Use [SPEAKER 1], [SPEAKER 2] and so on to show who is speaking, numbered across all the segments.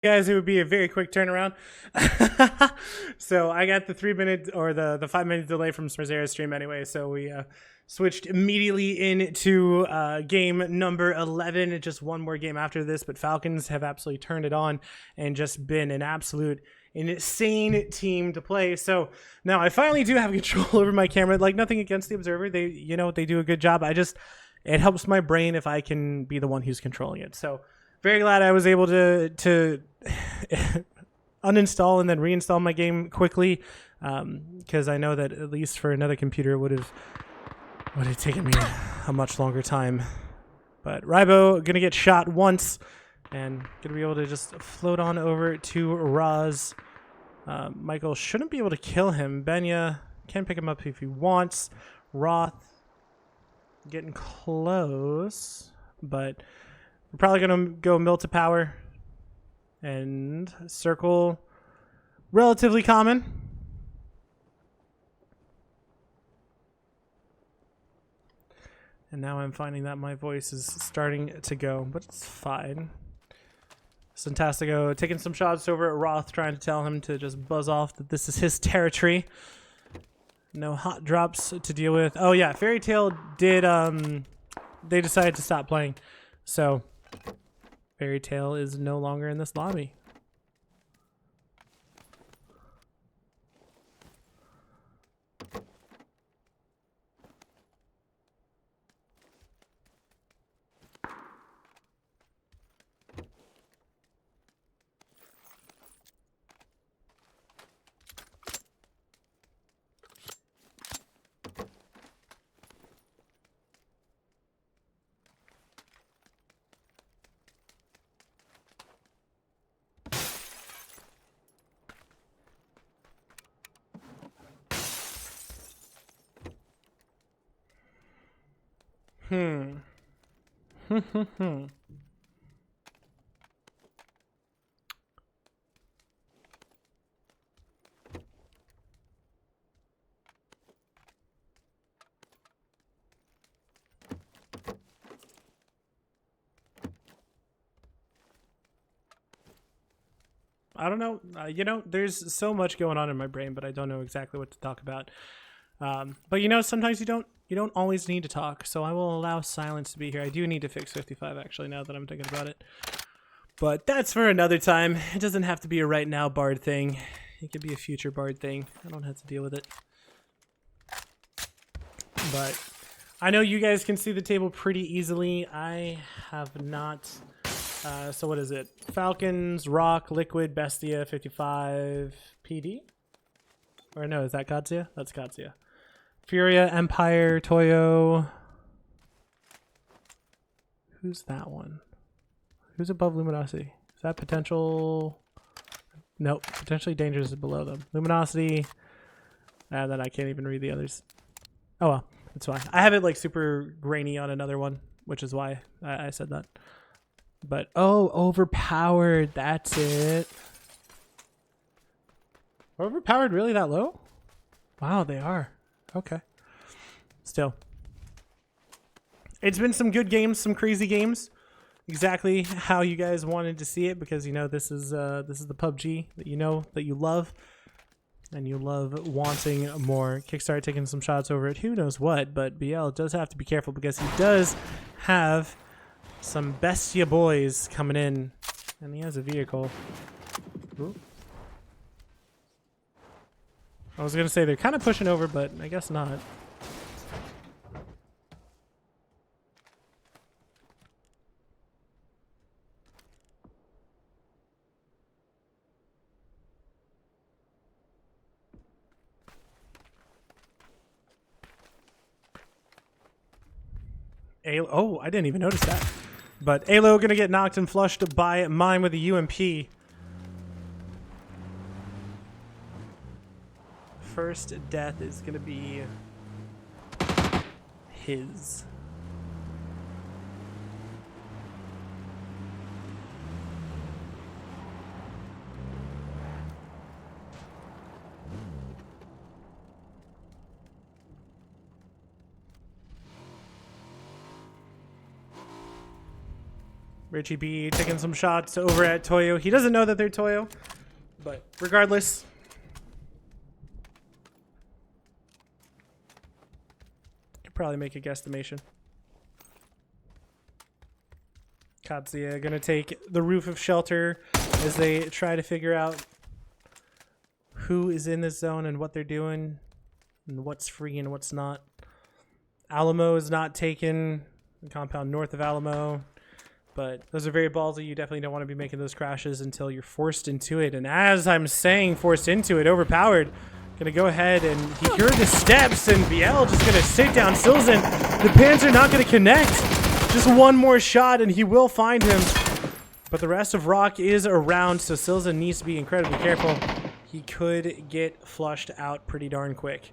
[SPEAKER 1] Guys, it would be a very quick turnaround. So I got the 3 minute or the 5 minute delay from Smirzera's stream anyway. So we switched immediately into game number 11. Just one more game after this, but Falcons have absolutely turned it on and just been an absolute insane team to play. So now I finally do have control over my camera. Like, nothing against the observer. They do a good job. It helps my brain if I can be the one who's controlling it. So very glad I was able to uninstall and then reinstall my game quickly, because I know that at least for another computer it would have taken me a much longer time. But Rybo gonna get shot once and gonna be able to just float on over to Raz. Michael shouldn't be able to kill him. Benya can pick him up if he wants. Roth getting close, but we're probably going to go mill to power and circle relatively common. And now I'm finding that my voice is starting to go, but it's fine. Santastico taking some shots over at Roth, trying to tell him to just buzz off, that this is his territory. No hot drops to deal with. Oh yeah, Fairy Tail did, they decided to stop playing. So Fairy Tail is no longer in this lobby. I don't know. There's so much going on in my brain, but I don't know exactly what to talk about. But sometimes you don't always need to talk, so I will allow silence to be here. I do need to fix 55 actually, now that I'm thinking about it. But that's for another time. It doesn't have to be a right now Bard thing. It could be a future Bard thing. I don't have to deal with it. But I know you guys can see the table pretty easily. I have not. So what is it? Falcons, Rock, Liquid, Bestia, 55, PD? Or no, is that Katsuya? That's Katsuya. Furia, Empire, Toyo. Who's that one? Who's above Luminosity? Is that potential? Nope. Potentially Dangerous is below them. Luminosity. And then I can't even read the others. Oh well, it's fine. I have it like super grainy on another one, which is why I said that. But oh, overpowered. That's it. Overpowered really that low? Wow, they are. Okay. Still. It's been some good games, some crazy games. Exactly how you guys wanted to see it, because this is the PUBG that that you love. And you love wanting more. Kickstart taking some shots over at who knows what, but BL does have to be careful because he does have some Bestia boys coming in, and he has a vehicle. Ooh. I was gonna say they're kind of pushing over, but I guess not. Oh, I didn't even notice that. But Alo gonna get knocked and flushed by mine with a UMP. First death is gonna be his. Richie B taking some shots over at Toyo. He doesn't know that they're Toyo, but regardless. Could probably make a guesstimation. Katsuya gonna take the roof of shelter as they try to figure out who is in this zone and what they're doing and what's free and what's not. Alamo is not taken. The compound north of Alamo. But those are very ballsy. You definitely don't want to be making those crashes until you're forced into it. And as I'm saying, forced into it, overpowered. Gonna go ahead and he heard the steps and BL just gonna sit down Silzen. The Panzer not gonna connect. Just one more shot and he will find him. But the rest of Rock is around, so Silzen needs to be incredibly careful. He could get flushed out pretty darn quick.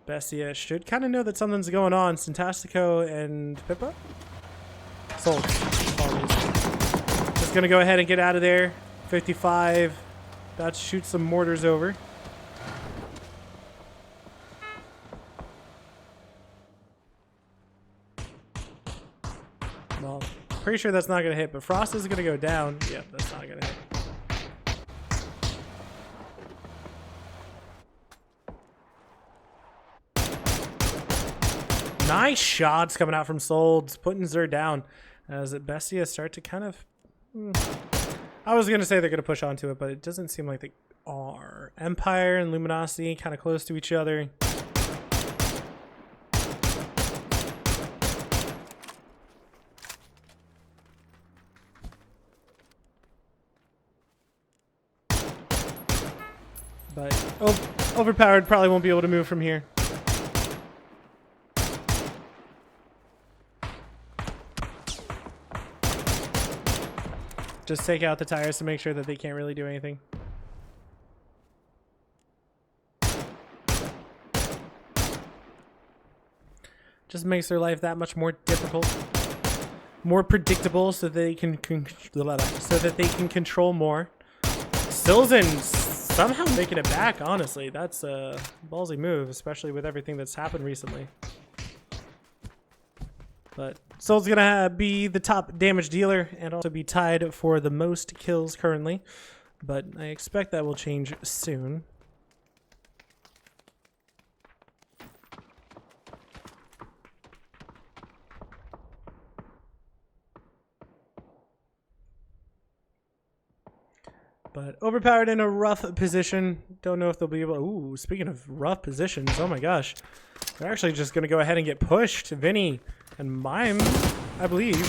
[SPEAKER 1] Bestia should kind of know that something's going on. Syntastico and Pippa? Sold. Just gonna go ahead and get out of there. 55. About to shoot some mortars over. Well, pretty sure that's not gonna hit, but Frost is gonna go down. Yep, that's not gonna hit. Nice shots coming out from Solds, putting Zer down as Bestia start to kind of... I was going to say they're going to push onto it, but it doesn't seem like they are. Empire and Luminosity kind of close to each other. But overpowered probably won't be able to move from here. Just take out the tires to make sure that they can't really do anything. Just makes their life that much more difficult, more predictable, so they can control more. Silzen somehow making it back. Honestly, that's a ballsy move, especially with everything that's happened recently. But Soul's gonna be the top damage dealer and also be tied for the most kills currently. But I expect that will change soon. But overpowered in a rough position. Don't know if they'll be able to... Ooh, speaking of rough positions, oh my gosh. They're actually just going to go ahead and get pushed. Vinny and Mime, I believe.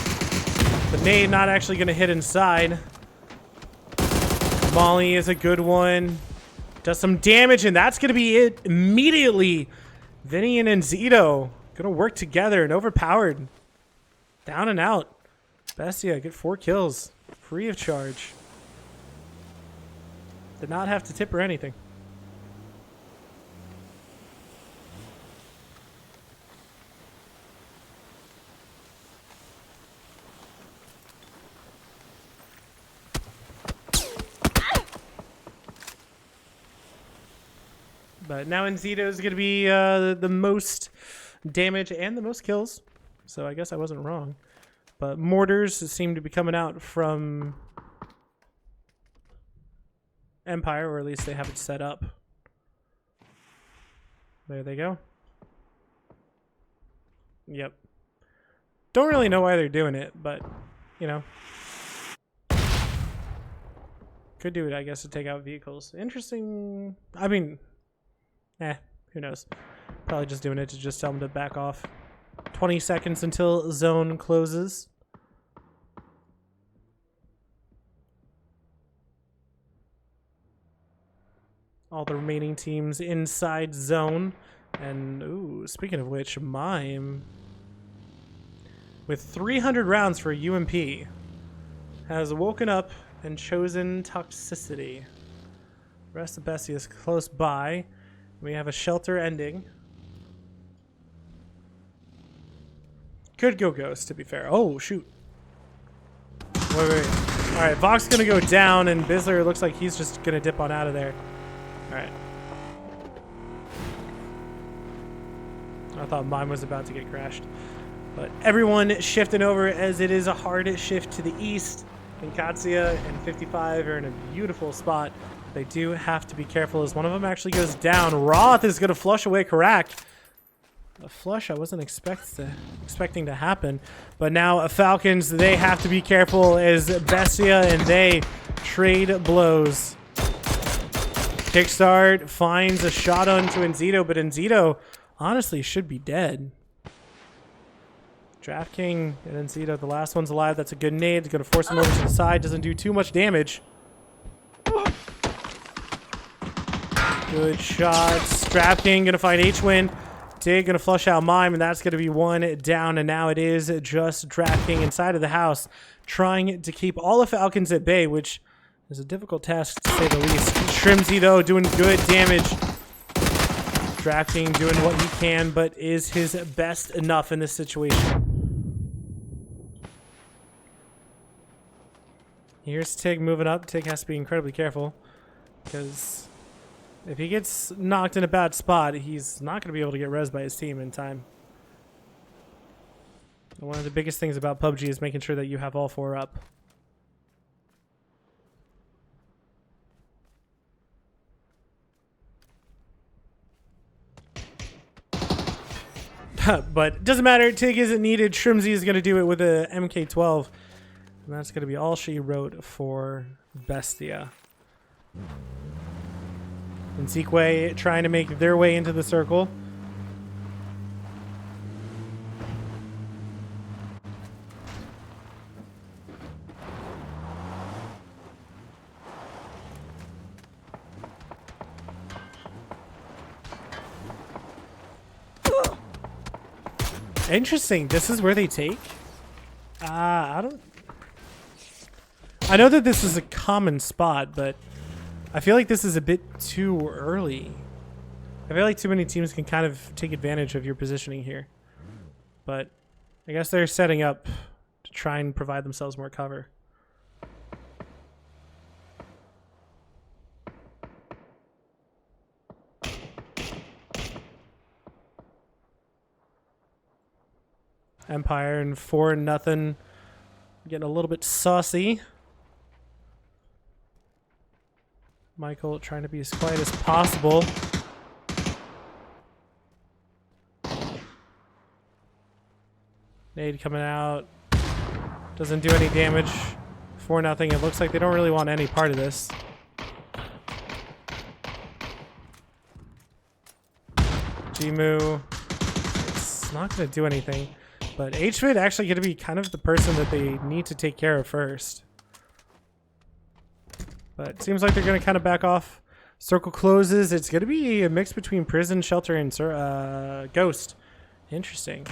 [SPEAKER 1] The nade not actually going to hit inside. Molly is a good one. Does some damage, and that's going to be it immediately. Vinny and Enzito going to work together and overpowered. Down and out. Bestia get 4 kills. Free of charge. Did not have to tip or anything. But now Enzito is going to be the most damage and the most kills. So I guess I wasn't wrong. But mortars seem to be coming out from Empire, or at least they have it set up. There they go. Yep. Don't really know why they're doing it, but, you know. Could do it, I guess, to take out vehicles. Interesting. I mean, who knows. Probably just doing it to just tell them to back off. 20 seconds until zone closes. All the remaining teams inside zone. And, ooh, speaking of which, Mime, with 300 rounds for UMP, has woken up and chosen toxicity. The rest of Bessie is close by. We have a shelter ending. Could go ghost, to be fair. Oh, shoot. Wait. Alright, Vox gonna go down, and Bizzler looks like he's just gonna dip on out of there. Alright. I thought mine was about to get crashed. But everyone shifting over as it is a hard shift to the east. And Katsia and 55 are in a beautiful spot. They do have to be careful as one of them actually goes down. Roth is going to flush away Karak. A flush I wasn't expecting to happen. But now Falcons, they have to be careful as Bestia and they trade blows. Kickstart finds a shot onto Enzito, but Enzito honestly should be dead. Draft King and Enzito, the last one's alive. That's a good nade. It's going to force him over to the side. Doesn't do too much damage. Good shots. Draft King going to find H-Win. Tig going to flush out Mime, and that's going to be one down. And now it is just Draft King inside of the house, trying to keep all the Falcons at bay, which is a difficult task to say the least. Shrimsy, though, doing good damage. Draft King doing what he can, but is his best enough in this situation? Here's Tig moving up. Tig has to be incredibly careful because if he gets knocked in a bad spot, he's not going to be able to get res by his team in time. And one of the biggest things about PUBG is making sure that you have all four up. But it doesn't matter. Tig isn't needed. Shrimsy is going to do it with a MK12. And that's going to be all she wrote for Bestia. And Zeekway trying to make their way into the circle. Interesting. This is where they take? I know that this is a common spot, but I feel like this is a bit too early. I feel like too many teams can kind of take advantage of your positioning here. But I guess they're setting up to try and provide themselves more cover. Empire and 4-0. Getting a little bit saucy. Michael trying to be as quiet as possible. Nade coming out. Doesn't do any damage. 4-0. It looks like they don't really want any part of this. Jimu. It's not going to do anything. But HVID actually going to be kind of the person that they need to take care of first. But it seems like they're going to kind of back off. Circle closes. It's going to be a mix between Prison, Shelter, and Ghost. Interesting.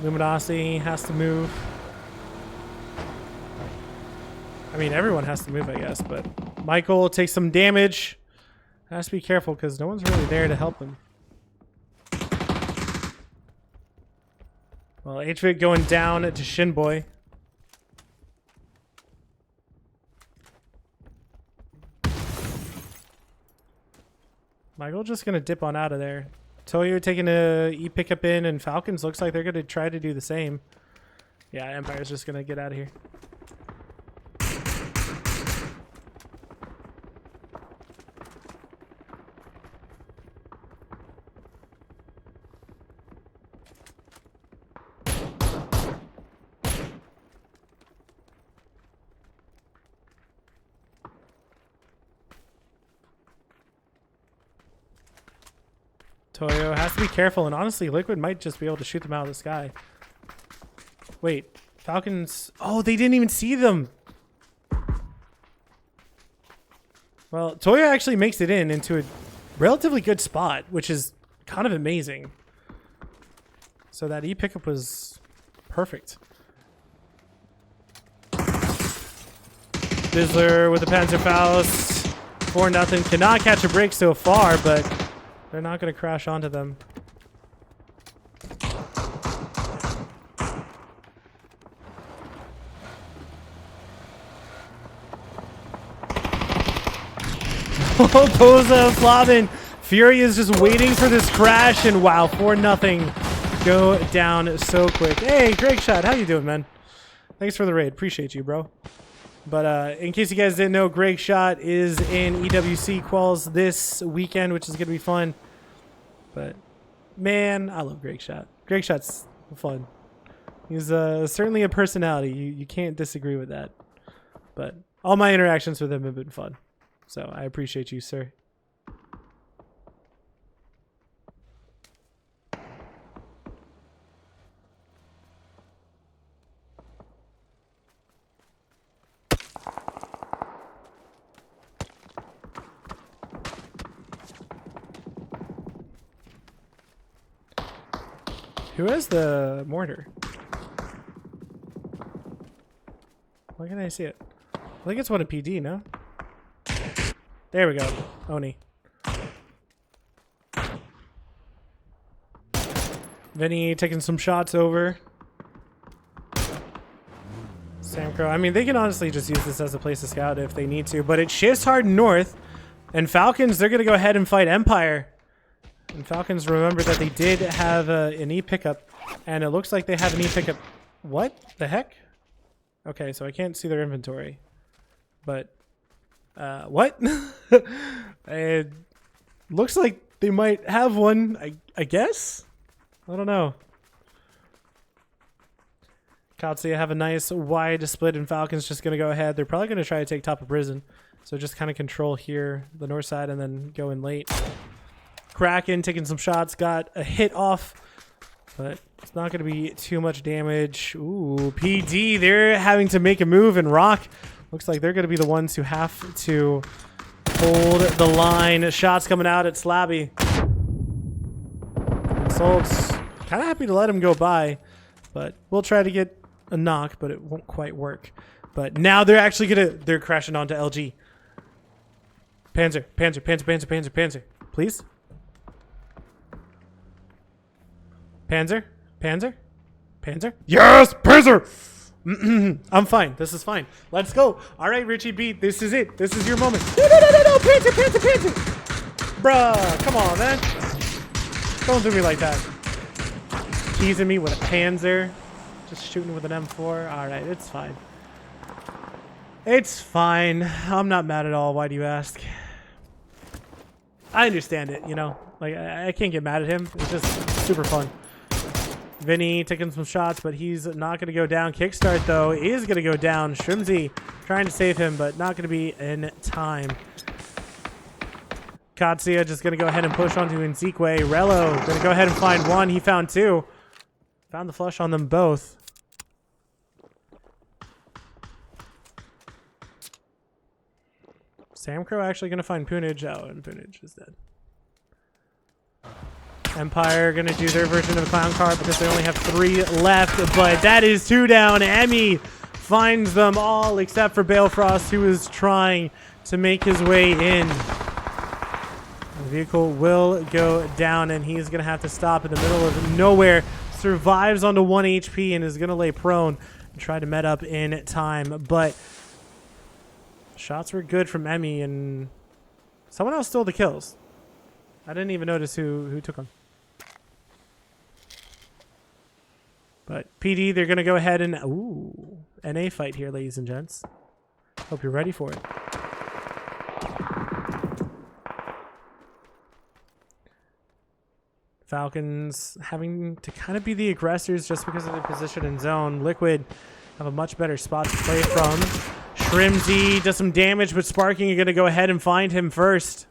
[SPEAKER 1] Luminosity has to move. I mean, everyone has to move, I guess. But Michael takes some damage. Has to be careful because no one's really there to help him. Well, HVIC going down to Shinboy. Michael just going to dip on out of there. Toyo taking a E-pickup in, and Falcons looks like they're going to try to do the same. Yeah, Empire's just going to get out of here. Toyo has to be careful, and honestly, Liquid might just be able to shoot them out of the sky. Wait, Falcons... Oh, they didn't even see them! Well, Toyo actually makes it into a relatively good spot, which is kind of amazing. So that E-pickup was perfect. Bizzler with the Panzerfaust. 4-0. Cannot catch a break so far, but... they're not going to crash onto them. Boza, Flavin Fury is just waiting for this crash, and wow, 4-0. Go down so quick. Hey, Greg Shot, how you doing, man? Thanks for the raid. Appreciate you, bro. But in case you guys didn't know, Greg Shot is in EWC quals this weekend, which is going to be fun. But, man, I love Greg Shot. Greg Shot's fun. He's certainly a personality. You can't disagree with that. But all my interactions with him have been fun. So I appreciate you, sir. Who has the mortar? Why can't I see it? I think it's one of PD, no? There we go. Oni. Vinny taking some shots over. Samcro. I mean, they can honestly just use this as a place to scout if they need to, but it shifts hard north. And Falcons, they're going to go ahead and fight Empire. And Falcons, remember that they did have an E pickup, and it looks like they have an E pickup. What the heck? Okay, so I can't see their inventory. But, what? It looks like they might have one, I guess? I don't know. Katsuya have a nice wide split, and Falcons just going to go ahead. They're probably going to try to take top of prison. So just kind of control here, the north side, and then go in late. Kraken taking some shots, got a hit off, but it's not going to be too much damage. Ooh, PD, they're having to make a move, and Rock looks like they're going to be the ones who have to hold the line. Shots coming out at Slabby. Salt's kind of happy to let him go by, but we'll try to get a knock, but it won't quite work. But now they're actually they're crashing onto LG. Panzer. Please. Panzer? Yes, Panzer! I'm fine. This is fine. Let's go. All right, Richie B, this is it. This is your moment. No, Panzer! Bruh, come on, man. Don't do me like that. Teasing me with a Panzer. Just shooting with an M4. All right, it's fine. It's fine. I'm not mad at all. Why do you ask? I understand it, you know. Like, I can't get mad at him. It's just super fun. Vinny taking some shots, but he's not going to go down. Kickstart, though, is going to go down. Shrimsy trying to save him, but not going to be in time. Katsuya just going to go ahead and push onto Nzikwe. Rello going to go ahead and find one. He found two. Found the flush on them both. Samcro actually going to find Punage. Oh, and Punage is dead. Empire going to do their version of Clown Car because they only have 3 left, but that is 2 down. Emmy finds them all except for Balefrost, who is trying to make his way in. The vehicle will go down, and he's going to have to stop in the middle of nowhere. Survives onto 1 HP and is going to lay prone and try to med up in time, but shots were good from Emmy, and someone else stole the kills. I didn't even notice who took them. But PD, they're going to go ahead and... Ooh, NA fight here, ladies and gents. Hope you're ready for it. Falcons having to kind of be the aggressors just because of their position in zone. Liquid have a much better spot to play from. Shrimsy does some damage, but Sparking are going to go ahead and find him first.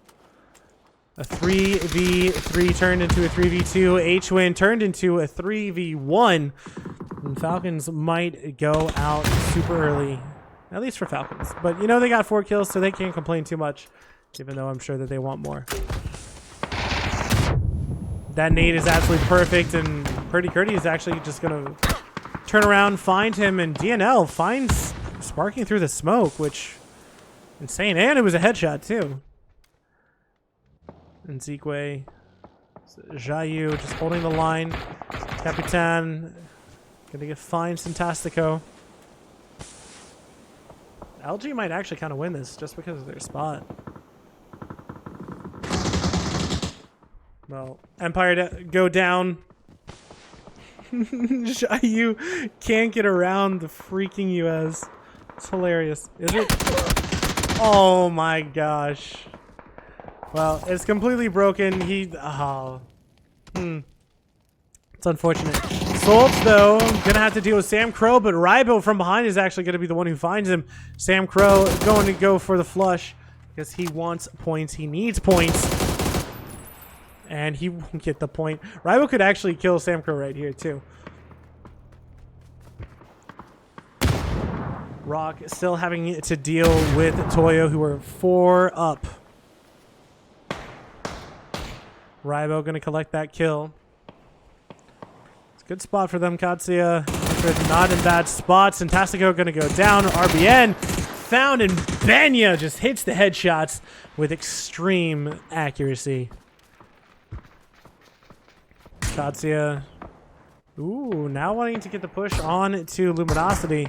[SPEAKER 1] A 3v3 turned into a 3v2. H-Win turned into a 3v1. And Falcons might go out super early. At least for Falcons. But, you know, they got 4 kills, so they can't complain too much. Even though I'm sure that they want more. That nade is absolutely perfect. And Purdy Curdy is actually just going to turn around, find him. And DNL finds Sparking through the smoke, which... insane. And it was a headshot, too. And Nzikwe, Jayu just holding the line. Capitan gonna get fine. Fantastico. LG might actually kind of win this just because of their spot. Well, Empire go down. You can't get around the freaking US. It's hilarious. Is it? Oh my gosh. Well, it's completely broken. It's unfortunate. Solts, though, gonna have to deal with Sam Crow, but Rybo from behind is actually gonna be the one who finds him. Sam Crow going to go for the flush because he wants points. He needs points. And he won't get the point. Rybo could actually kill Sam Crow right here, too. Rock still having to deal with Toyo, who are 4 up. Rybo going to collect that kill. It's a good spot for them, Katsuya. They're not in bad spots. Fantastico going to go down. RBN found, and Benya just hits the headshots with extreme accuracy. Katsuya. Ooh, now wanting to get the push on to Luminosity.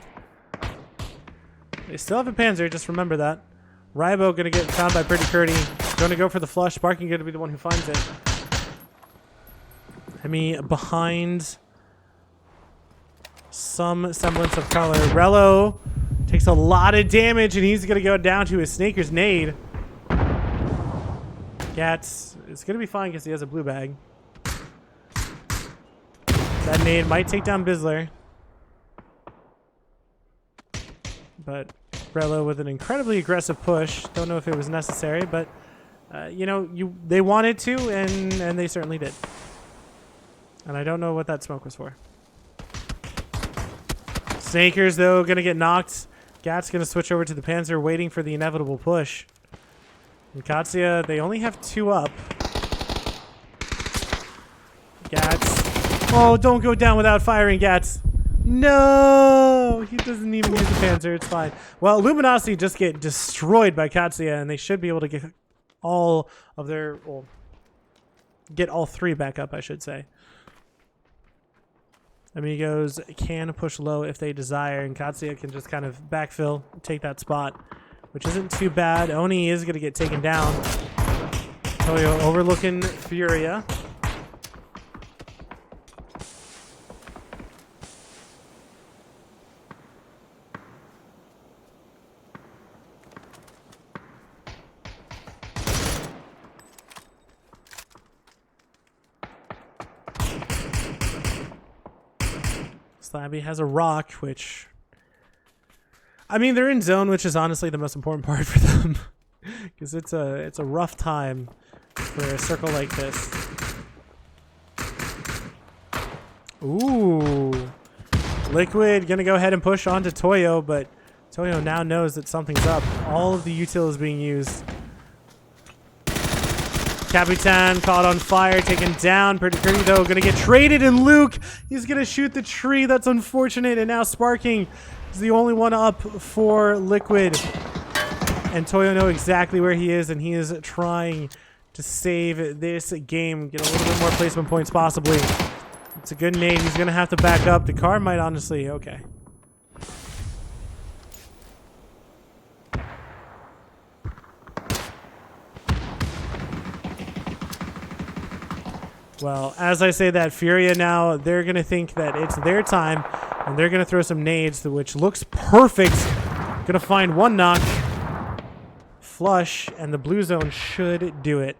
[SPEAKER 1] They still have a Panzer, just remember that. Rybo going to get found by Pretty Curdy. Going to go for the flush. Sparking going to be the one who finds it. Hemi behind some semblance of color. Rello takes a lot of damage, and he's going to go down to his Snaker's nade. Gats is going to be fine because he has a blue bag. That nade might take down Bizzler. But Rello with an incredibly aggressive push. Don't know if it was necessary, but you know, they wanted to, and they certainly did. And I don't know what that smoke was for. Snakers, though, going to get knocked. Gat's going to switch over to the Panzer, waiting for the inevitable push. And Katsuya, they only have 2 up. Gats. Oh, don't go down without firing, Gats. No! He doesn't even use the Panzer. It's fine. Well, Luminosity just get destroyed by Katsuya, and they should be able to get all of their... Well, get all 3 back up, I should say. Amigos can push low if they desire, and Katsuya can just kind of backfill, take that spot, which isn't too bad. Oni is going to get taken down. Toyo overlooking Furia. Slabby has a rock, which... I mean, they're in zone, which is honestly the most important part for them. Because it's a rough time for a circle like this. Ooh. Liquid going to go ahead and push onto Toyo, but Toyo now knows that something's up. All of the util is being used. Capitan caught on fire, taken down. Pretty Curdy, though, going to get traded, and Luke, he's going to shoot the tree. That's unfortunate, and now Sparking is the only one up for Liquid. And Toyo knows exactly where he is, and he is trying to save this game, get a little bit more placement points possibly. It's a good nade. He's going to have to back up. The car might honestly... Okay. Well, as I say that, Furia now, they're going to think that it's their time, and they're going to throw some nades, which looks perfect. Going to find 1 knock. Flush, and the blue zone should do it.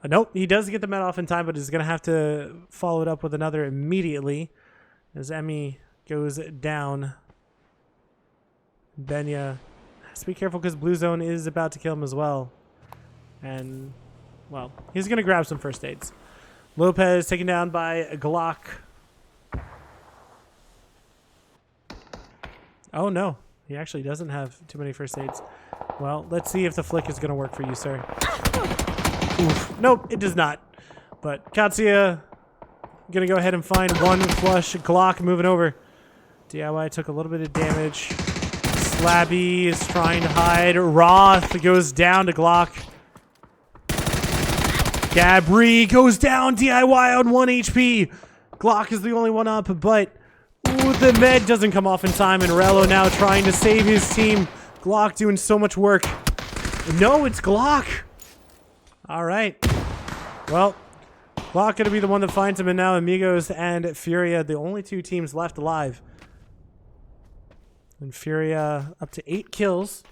[SPEAKER 1] Nope, he does get the med off in time, but he's going to have to follow it up with another immediately as Emmy goes down. Benya has to be careful because blue zone is about to kill him as well. And... well, he's going to grab some first aids. Lopez taken down by Glock. Oh, no. He actually doesn't have too many first aids. Well, let's see if the flick is going to work for you, sir. Oof. Nope, it does not. But Katsuya going to go ahead and find 1 flush. Glock moving over. DIY took a little bit of damage. Slabby is trying to hide. Roth goes down to Glock. Gabri goes down. DIY on 1 HP. Glock is the only one up, but ooh, the med doesn't come off in time, and Rello now trying to save his team. Glock doing so much work. No, it's Glock. All right. Well, Clock going to be the one that finds him, and now Amigos and Furia, the only two teams left alive. And Furia up to 8 kills.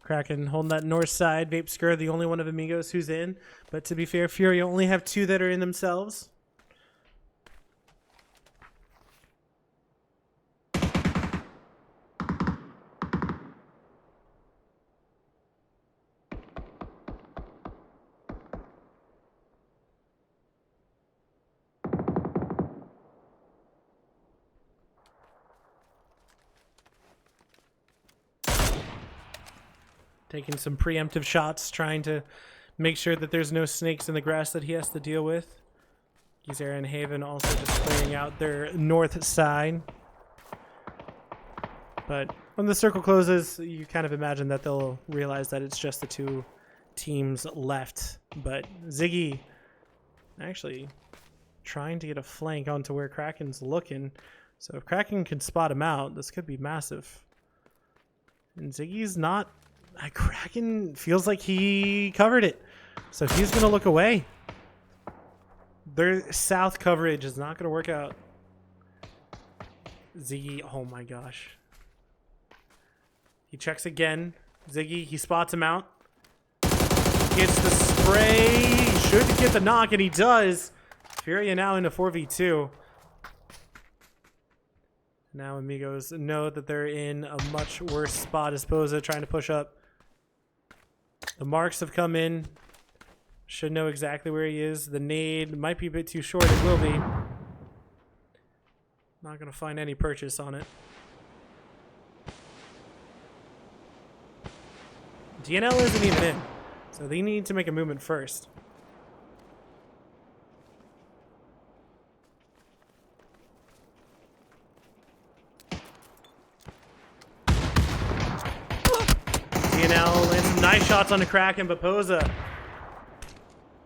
[SPEAKER 1] Kraken holding that north side. Vapeskir, the only one of Amigos who's in. But to be fair, Fury only have 2 that are in themselves. Taking some preemptive shots, trying to make sure that there's no snakes in the grass that he has to deal with. Smirzera and Haven also just clearing out their north side. But when the circle closes, you kind of imagine that they'll realize that it's just the 2 teams left. But Ziggy actually trying to get a flank onto where Kraken's looking. So if Kraken can spot him out, this could be massive. And Ziggy's not... Kraken feels like he covered it. So he's going to look away. Their south coverage is not going to work out. Ziggy, oh my gosh. He checks again. Ziggy, he spots him out. Gets the spray. He should get the knock, and he does. Furia now into 4v2. Now Amigos know that they're in a much worse spot. Esposa trying to push up. The marks have come in. Should know exactly where he is. The nade might be a bit too short. It will be. Not going to find any purchase on it. DNL isn't even in. So they need to make a movement first. DNL lands some nice shots on the Kraken, but Poza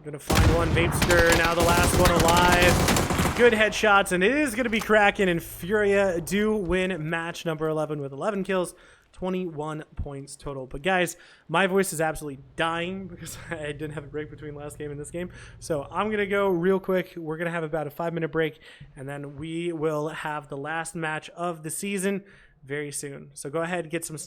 [SPEAKER 1] gonna find one. Vapester now the last one alive. Good headshots, and it is gonna be Kraken, and Furia do win match number 11 with 11 kills, 21 points total. But guys, my voice is absolutely dying because I didn't have a break between last game and this game. So I'm gonna go real quick. We're gonna have about a 5-minute break, and then we will have the last match of the season very soon. So go ahead, get some snacks.